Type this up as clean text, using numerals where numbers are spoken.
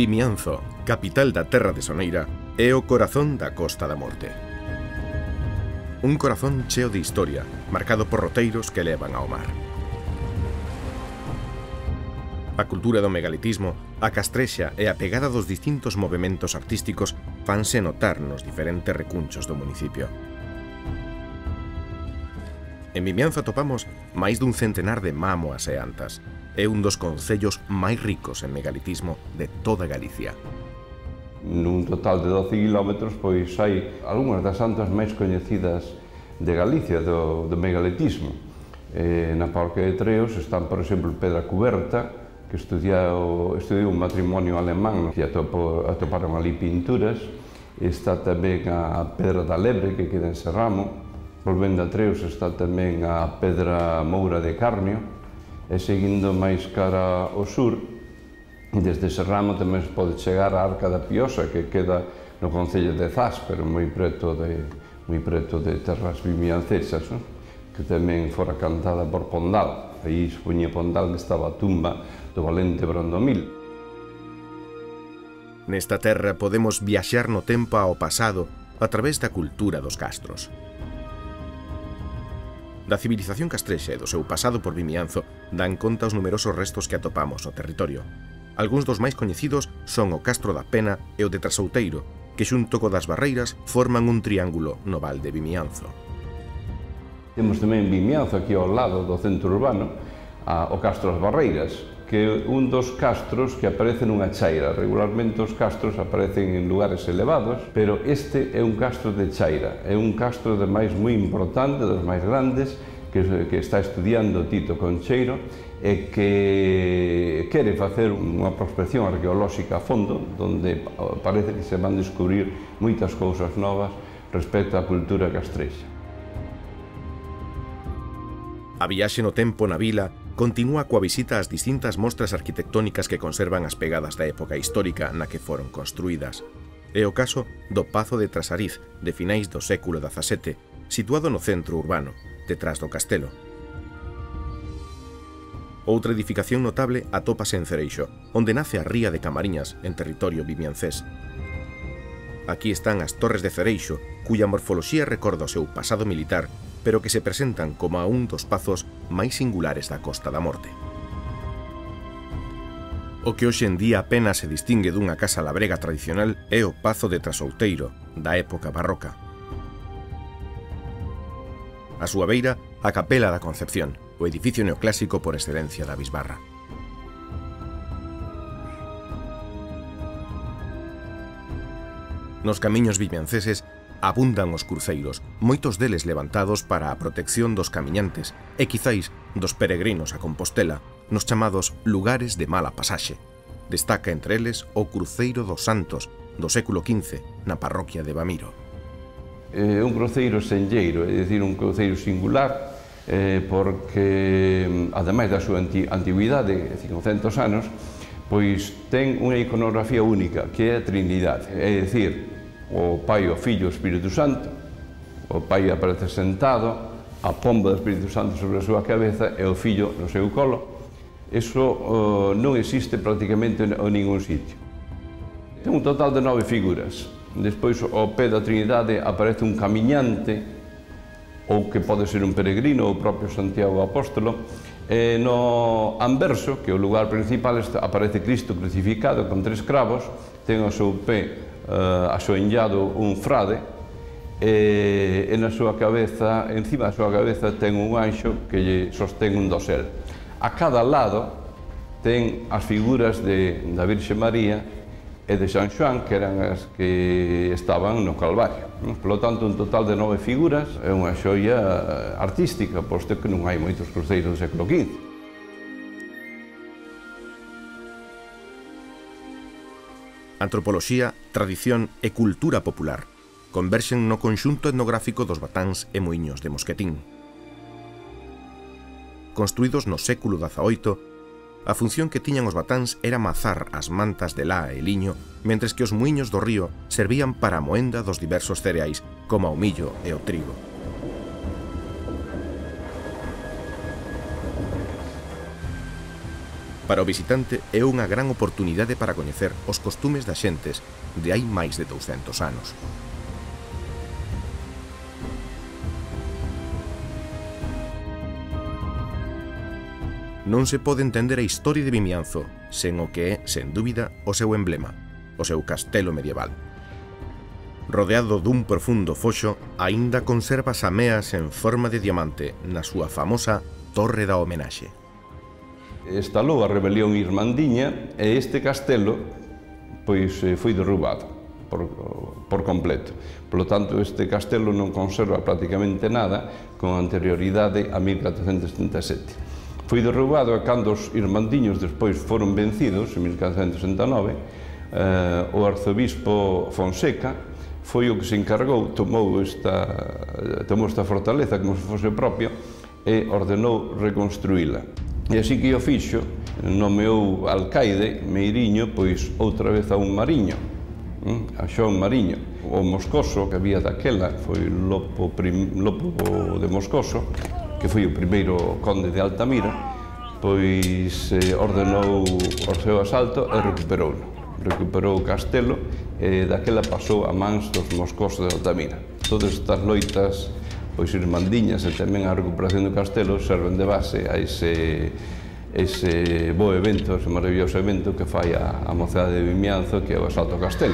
Vimianzo, capital da terra de Soneira, é o corazón da Costa da Morte. Un corazón cheo de historia, marcado por roteiros que levan ao mar. A cultura do megalitismo, a castrexa e a pegada dos distintos movementos artísticos fanse notar nos diferentes recunchos do municipio. En Vimianzo atopamos máis dun centenar de mámoas e antas. É un dos concellos máis ricos en megalitismo de toda Galicia. Nun total de 12 kilómetros, pois hai algunhas das antas máis coñecidas de Galicia, do megalitismo. Na parroquia de Treos están, por exemplo, Pedra Cuberta, que estudiou un matrimonio alemán, que atoparon ali pinturas. Está tamén a Pedra da Lebre, que queda en Serramo. Volvendo a Treos está tamén a Pedra Moura de Carnio. E seguindo máis cara ao sur, desde Serramo tamén se pode chegar á Arca da Piosa, que queda no concello de Zas, pero moi preto de terras vimiancesas, que tamén fora cantada por Pondal. Aí se poñía Pondal, que estaba a tumba do valente Brandomil. Nesta terra podemos viaxar no tempo ao pasado a través da cultura dos castros. Da civilización castrexa e do seu pasado por Vimianzo dan conta os numerosos restos que atopamos no territorio. Algúns dos máis coñecidos son o Castro da Pena e o de Trasouteiro, que xunto co das Barreiras forman un triángulo no val de Vimianzo. Temos tamén Vimianzo aquí ao lado do centro urbano, o Castro das Barreiras, que é un dos castros que aparece nunha chaira. Regularmente os castros aparecen en lugares elevados, pero este é un castro de chaira. É un castro ademais moi importante, dos máis grandes, que está estudiando Tito Concheiro e que quere facer unha prospección arqueolóxica a fondo, onde parece que se van descubrir moitas cousas novas respecto á cultura castrexa. A viaxe no tempo na vila continúa coa visita ás distintas mostras arquitectónicas que conservan as pegadas da época histórica na que foron construídas. É o caso do Pazo de Trasariz, de finais do século XVII, situado no centro urbano, detrás do castelo. Outra edificación notable atópase en Cereixo, onde nace a ría de Camariñas, en territorio vimiancés. Aquí están as Torres de Cereixo, cuya morfoloxía recorda o seu pasado militar, pero que se presentan como a un dos pazos máis singulares da Costa da Morte. O que hoxe en día apenas se distingue dunha casa labrega tradicional é o Pazo de Trasouteiro, da época barroca. A súa beira, a Capela da Concepción, o edificio neoclásico por excelencia da bisbarra. Nos camiños vimianceses abundan os cruceiros, moitos deles levantados para a protección dos camiñantes e quizáis dos peregrinos a Compostela, nos chamados lugares de mala pasaxe. Destaca entre eles o Cruceiro dos Santos, do século XV, na parroquia de Bamiro. É un cruceiro senlleiro, é dicir, un cruceiro singular, porque, ademais da súa antigüidade, 500 anos, pois ten unha iconografía única, que é a Trinidade, é dicir, o Pai, o Filho e o Espírito Santo. O Pai aparece sentado, a pomba do Espírito Santo sobre a súa cabeza e o Fillo no seu colo. Iso non existe prácticamente en ningún sitio. Ten un total de 9 figuras. Despois, ao pé da Trinidade aparece un camiñante, ou que pode ser un peregrino, ou o propio Santiago Apóstolo. No anverso, que é o lugar principal, aparece Cristo crucificado con 3 cravos, ten ao seu pé asoenllado un frade e na súa cabeza, encima da súa cabeza, ten un anxo que lle sostén un dosel. A cada lado ten as figuras da Virxe María e de San Xoán, que eran as que estaban no Calvario. Por lo tanto, un total de 9 figuras, é unha xoia artística, posto que non hai moitos cruceiros do século XV. Antropoloxía, tradición e cultura popular converxen no conxunto etnográfico dos batáns e muiños de Mosquetín. Construídos no século XVIII, a función que tiñan os batáns era mazar as mantas de lá e liño, mentres que os muiños do río servían para a moenda dos diversos cereais, como o millo e o trigo. Para o visitante é unha gran oportunidade para coñecer os costumes das xentes de hai máis de 200 anos. Non se pode entender a historia de Vimianzo sen o que é, sen dúbida, o seu emblema, o seu castelo medieval. Rodeado dun profundo foxo, aínda conserva sameas en forma de diamante na súa famosa Torre da Homenaxe. Estalou a rebelión irmandiña e este castelo foi derrubado por completo. Por lo tanto, este castelo non conserva prácticamente nada con anterioridade a 1477. Foi derrubado e cando os irmandiños despois foron vencidos, en 1469, o arzobispo Fonseca foi o que se encargou, tomou esta fortaleza como se fose propia e ordenou reconstruíla. E así que o fixo, nomeou alcaide Meiriño, pois outra vez a un mariño, a Xoán Mariño. O Moscoso que había daquela foi Lopo de Moscoso, que foi o primeiro conde de Altamira, pois ordenou o seu asalto e recuperou o castelo e daquela pasou a mans dos Moscosos de Altamira. Todas estas loitas irmandiñas e tamén a recuperación do castelo serven de base a ese bo evento, ese maravilloso evento que fai a mocidade de Vimianzo, que é o asalto ao castelo.